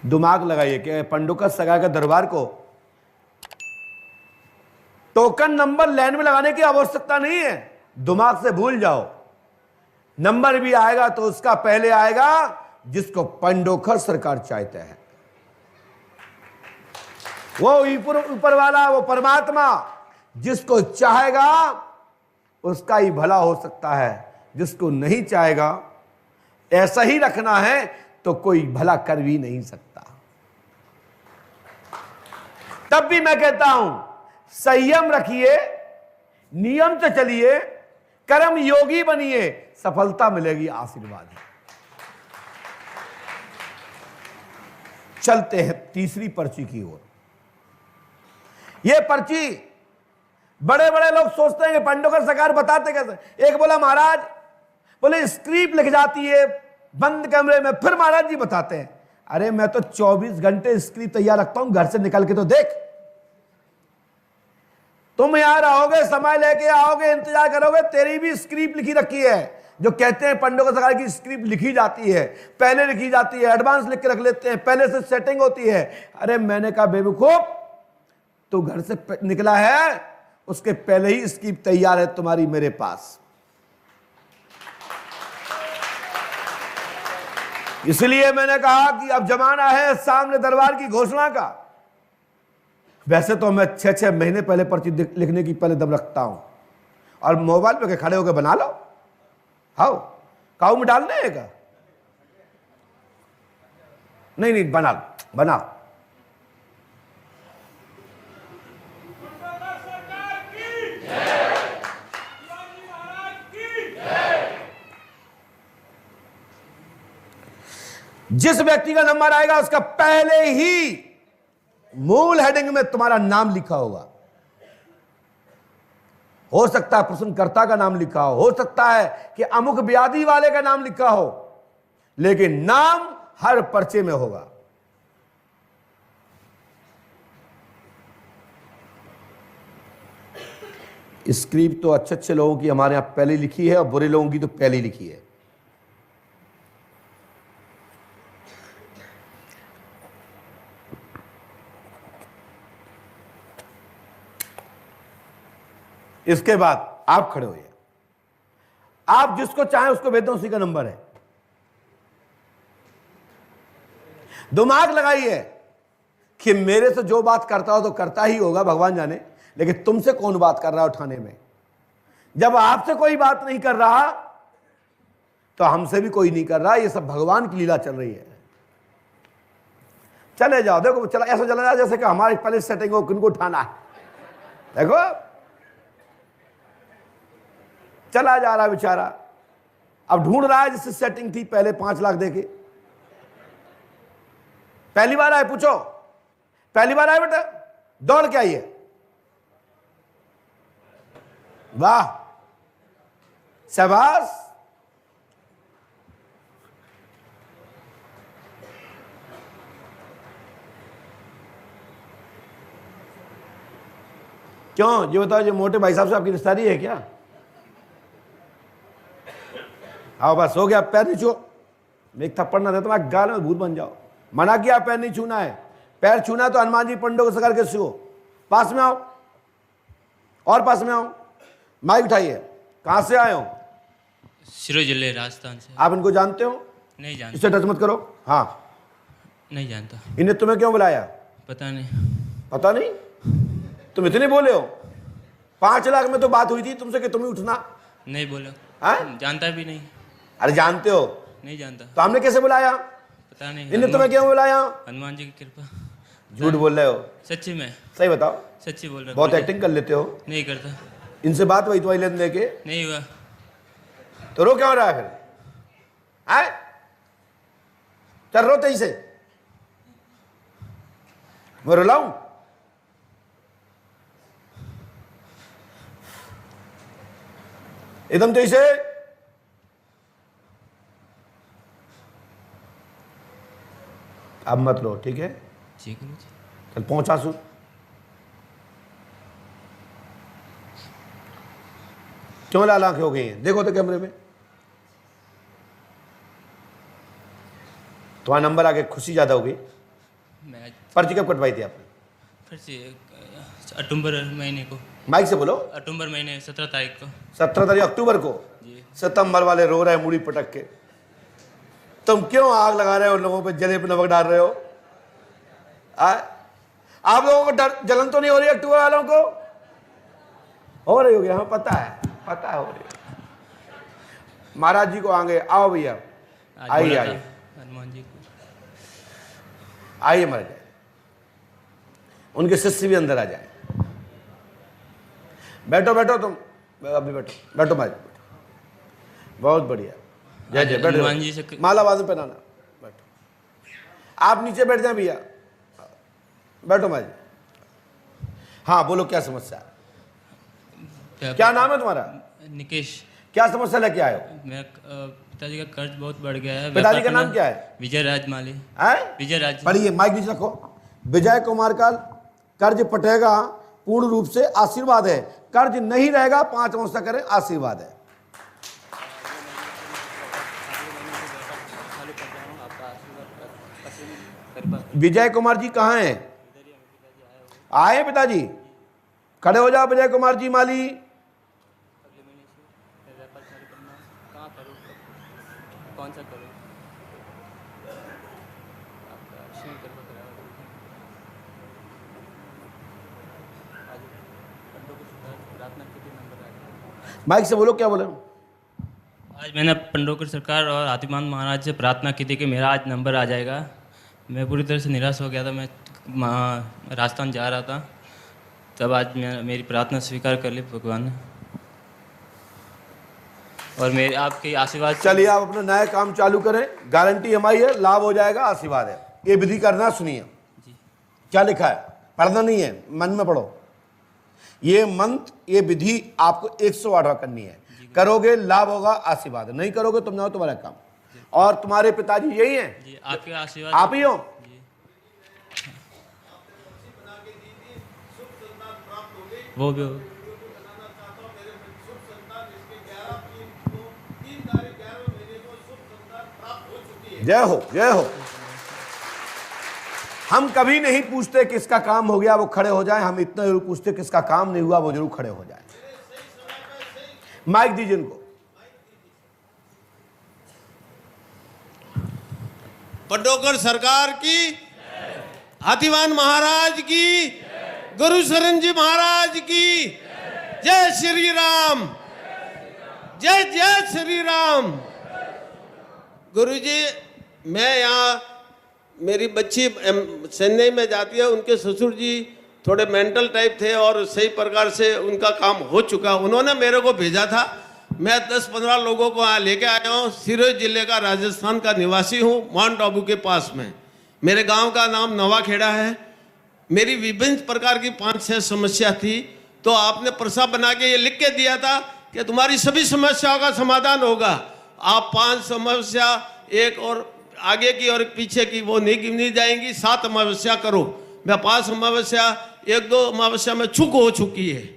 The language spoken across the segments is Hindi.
दिमाग लगाइए कि पंडुका सगा के दरबार को टोकन नंबर लाइन में लगाने की आवश्यकता नहीं है, दिमाग से भूल जाओ। नंबर भी आएगा तो उसका पहले आएगा जिसको पंडोखर सरकार चाहते हैं, वो ऊपर वाला, वो परमात्मा जिसको चाहेगा उसका ही भला हो सकता है, जिसको नहीं चाहेगा ऐसा ही रखना है तो कोई भला कर भी नहीं सकता। तब भी मैं कहता हूं संयम रखिए, नियम से चलिए, कर्म योगी बनिए, सफलता मिलेगी, आशीर्वाद है। चलते हैं तीसरी पर्ची की ओर। यह पर्ची बड़े बड़े लोग सोचते हैं कि पंडोकर सरकार बताते कैसे। एक बोला महाराज, बोले स्क्रिप्ट लिख जाती है बंद कमरे में, फिर महाराज जी बताते हैं। अरे मैं तो 24 घंटे स्क्रिप्ट तैयार रखता हूं, घर से निकल के तो देख। तुम यहां रहोगे, समय लेके आओगे, इंतजार करोगे, तेरी भी स्क्रिप्ट लिखी रखी है। जो कहते हैं पंडोकर सरकार की स्क्रिप्ट लिखी जाती है, पहले लिखी जाती है, एडवांस लिख के रख लेते हैं, पहले से सेटिंग होती है। अरे मैंने कहा बेवकूफ, तू घर से निकला है उसके पहले ही स्क्रिप्ट तैयार है तुम्हारी मेरे पास। इसलिए मैंने कहा कि अब जमाना है सामने दरबार की घोषणा का। वैसे तो मैं 6-6 महीने पहले पर्ची लिखने की पहले दम रखता हूं, और मोबाइल पे खड़े होकर बना लो। हाउ काऊ में डालने है क्या? नहीं बना बना। जिस व्यक्ति का नंबर आएगा उसका पहले ही मूल हेडिंग में तुम्हारा नाम लिखा होगा। हो सकता है प्रश्नकर्ता का नाम लिखा हो सकता है कि अमुक व्याधि वाले का नाम लिखा हो, लेकिन नाम हर पर्चे में होगा। स्क्रिप्ट तो अच्छे अच्छे लोगों की हमारे यहां पहले लिखी है और बुरे लोगों की तो पहले लिखी है। इसके बाद आप खड़े होइए, आप जिसको चाहें उसको भेज दो, उसी का नंबर है। दिमाग लगाइए कि मेरे से जो बात करता हो तो करता ही होगा, भगवान जाने, लेकिन तुमसे कौन बात कर रहा है उठाने में। जब आपसे कोई बात नहीं कर रहा तो हमसे भी कोई नहीं कर रहा। ये सब भगवान की लीला चल रही है। चले जाओ, देखो चला ऐसा चला जाओ जैसे कि हमारी पहले सेटिंग हो, किनको उठाना है। देखो चला जा रहा बेचारा, अब ढूंढ रहा है जिससे सेटिंग थी पहले 5 लाख देके। पहली बार आए, पूछो पहली बार आए बेटा, दौड़ के आइए। वाह शाबाश। क्यों ये बताओ, जो मोटे भाई साहब से आपकी रिश्तेदारी है क्या? आओ बस हो गया, पैर नहीं छू। एक थप्पड़ ना दे तो मैं गाल में भूत बन जाओ। मना किया पैर नहीं छूना है, पैर छूना तो हनुमान जी पंडों को सरकार के छुओ। पास में आओ और पास में आओ, माइक उठाइए। कहां से आए हो? सिरोही जिले राजस्थान से। आप इनको जानते हो? नहीं जानता। इससे टच मत करो। हाँ नहीं जानता। इन्हें तुम्हें क्यों बुलाया? पता नहीं। पता नहीं? तुम इतने बोले हो? 5 लाख में तो बात हुई थी तुमसे कि तुम ही उठना। नहीं बोला। है? जानता भी नहीं। अरे जानते हो? नहीं जानता। तो हमने कैसे बुलाया? पता नहीं। इन्हें तुम्हें क्यों बुलाया? हनुमान जी की कृपा। झूठ बोल रहे हो? सच्ची में। सही बताओ। सच्ची बोल रहा हूं। बहुत एक्टिंग कर लेते हो। नहीं करता। इनसे बात हुई तुम्हारी लेन दे के? नहीं हुआ। तो रो क्यों रहा है फिर? आए चल रो तेई से, मैं रुलाऊं? एकदम तेई से। अब मत रो, ठीक है? ठीक है जी। चल पहुंचा सू। क्यों लाल आंखें हो गई हैं? देखो तो कैमरे में। तुम्हारा नंबर आके खुशी ज्यादा हो गई। मैं पर्ची कब कटवाई थी आपने? फिर से अक्टूबर महीने को, माइक से बोलो। अक्टूबर महीने 17 तारीख को। 17 तारीख अक्टूबर को। जी। सितंबर वाले रो रहे हैं मुड़ी पटक के। तुम क्यों आग लगा रहे हो लोगों पे, जले पे नमक डाल रहे हो? आप लोगों को डर जलन तो नहीं हो रही अक्टूबर वालों को? हो रही होगी, हमें पता है हो रही है। महाराज जी को आगे आओ भैया, आज आइए बोला आइए था हनुमान जी को। आइए मर जाए, उनके शिष्य भी अंदर आ जाए। बैठो बैठो, तुम अभी बैठो, बैठो महाराज, बहुत बढ़िया, जय जय। हनुमान जी से बैठो, माला बाद में पहनाना, बैठो। आप नीचे बैठ जाए भैया, बैठो महाराज। हाँ बोलो, क्या समस्या है? क्या नाम है तुम्हारा? निकेश। क्या समस्या लेके आए हो? मेरा पिताजी का कर्ज बहुत बढ़ गया है। पिताजी का नाम क्या है? विजय राज माली। विजय राज। पढ़िए, माइक नीचे रखो। विजय कुमार का कर्ज पटेगा, पूर्ण रूप से आशीर्वाद है। कर्ज नहीं रहेगा, 5 अवस्था करें, आशीर्वाद है। विजय कुमार जी कहाँ हैं? आए पिताजी, खड़े हो जाओ। विजय कुमार जी माली, कौन सा करूं? माइक से बोलो, क्या बोले? आज मैंने पंडोकर सरकार और हाथीमान महाराज से प्रार्थना की थी कि मेरा आज नंबर आ जाएगा। मैं पूरी तरह से निराश हो गया था। मैं राजस्थान जा रहा था, तब आज मेरी प्रार्थना स्वीकार कर ली भगवान ने, और मेरे आपके आशीर्वाद। चलिए आप अपना नया काम चालू करें, गारंटी हमारी है, लाभ हो जाएगा, आशीर्वाद है। ये विधि करना, सुनिए क्या लिखा है, पढ़ना नहीं है, मन में पढ़ो। ये मंत्र, ये विधि आपको 108 करनी है। करोगे लाभ होगा, आशीर्वाद। नहीं करोगे तुम जाओ, तुम्हारा काम। और तुम्हारे पिताजी यही हैं? जी, आपके आशीर्वाद। आप ही हो? वो भी हो। जय हो, जय हो। हम कभी नहीं पूछते किसका काम हो गया वो खड़े हो जाए, हम इतना जरूर पूछते किसका काम नहीं हुआ वो जरूर खड़े हो जाए। माइक दीजिए इनको। पंडोकर सरकार की, हाथीवान महाराज की, गुरु शरण जी महाराज की, जय श्री राम, जय जय श्री राम। गुरुजी, मैं यहाँ, मेरी बच्ची चेन्नई में जाती है, उनके ससुर जी थोड़े मेंटल टाइप थे और सही प्रकार से उनका काम हो चुका। उन्होंने मेरे को भेजा था, मैं 10-15 लोगों को यहाँ लेके आया हूँ। सिरोही जिले का, राजस्थान का निवासी हूँ, माउंट आबू के पास में। मेरे गांव का नाम नवाखेड़ा है। मेरी विभिन्न प्रकार की 5-6 समस्या थी, तो आपने प्रस्ताव बना के ये लिख के दिया था कि तुम्हारी सभी समस्याओं का समाधान होगा। आप 5 समस्या, एक और आगे की और पीछे की, वो नहीं गिनी जाएंगी। 7 अमावस्या करो। मैं 5 अमावस्या, 1-2 अमावस्या में चूक हो चुकी है,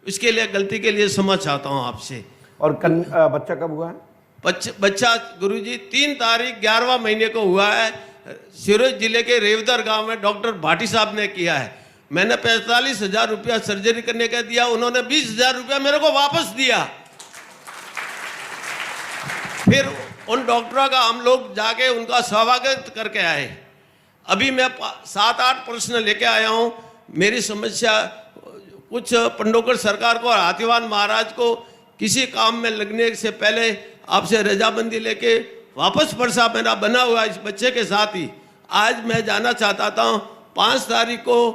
इसके लिए गलती के लिए क्षमा चाहता हूँ आपसे। और बच्चा कब हुआ है? बच्चा गुरुजी 3 तारीख 11वां महीने को हुआ है। सिरोही जिले के रेवदर गांव में डॉक्टर भाटी साहब ने किया है। मैंने 45,000 रुपया सर्जरी करने का दिया, उन्होंने 20,000 रुपया मेरे को वापस दिया। फिर उन डॉक्टरों का हम लोग जाके उनका स्वागत करके आए। अभी मैं 7-8 प्रश्न लेके आया हूँ। मेरी समस्या कुछ पंडोकर सरकार को और हाथीवान महाराज को किसी काम में लगने से पहले आपसे रजामंदी लेके वापस परसा मेरा बना हुआ इस बच्चे के साथ ही। आज मैं जाना चाहता हूँ, 5 तारीख को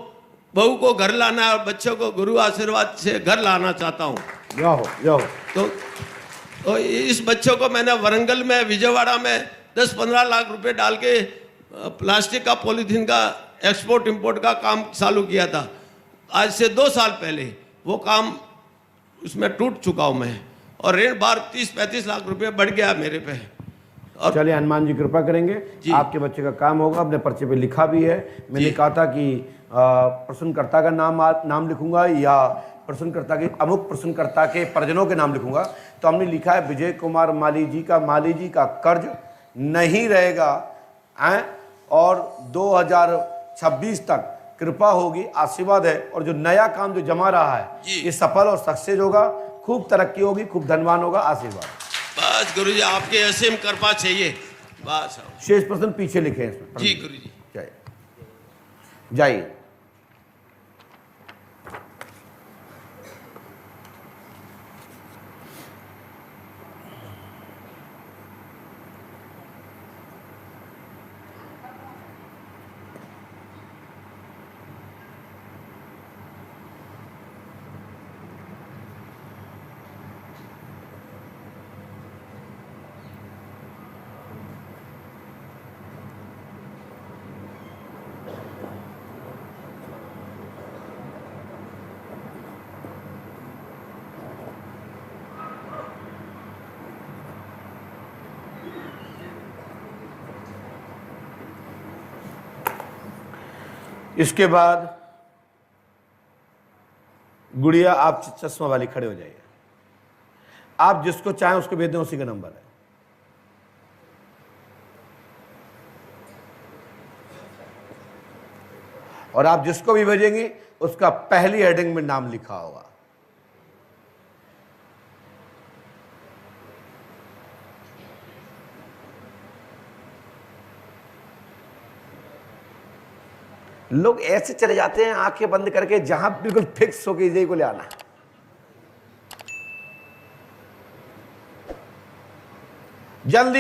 बहू को घर लाना है और बच्चों को गुरु आशीर्वाद से घर लाना चाहता हूँ। जाओ जाओ। तो इस बच्चों को मैंने वरंगल में, विजयवाड़ा में 10-15 लाख रुपए डाल के प्लास्टिक का, पॉलीथीन का एक्सपोर्ट इंपोर्ट का काम चालू किया था आज से 2 साल पहले। वो काम उसमें टूट चुका हूँ मैं, और ऋण भार 30-35 लाख रुपए बढ़ गया मेरे पे। और चलिए, हनुमान जी कृपा करेंगे, आपके बच्चे का काम होगा। अपने पर्चे पे लिखा भी है। मैंने कहा था कि प्रश्नकर्ता का नाम लिखूंगा या प्रश्नकर्ता के अमुक प्रश्नकर्ता के परिजनों के नाम लिखूंगा, तो हमने लिखा है विजय कुमार माली जी का कर्ज नहीं रहेगा। और 26 तक कृपा होगी, आशीर्वाद है, और जो नया काम जो जमा रहा है जी। ये सफल और सक्सेस होगा, खूब तरक्की होगी, खूब धनवान होगा। आशीर्वाद। बस गुरुजी आपके असीम कृपा चाहिए बस। शेष प्रश्न पीछे लिखे हैं इसमें। जी गुरुजी। जाइए जाइए। इसके बाद गुड़िया आप चश्मा वाली खड़े हो जाइए। आप जिसको चाहें उसको भेज दें, उसी का नंबर है। और आप जिसको भी भेजेंगे उसका पहली हेडिंग में नाम लिखा होगा। लोग ऐसे चले जाते हैं आंखें बंद करके, जहां बिल्कुल फिक्स हो के को ले आना। जल्दी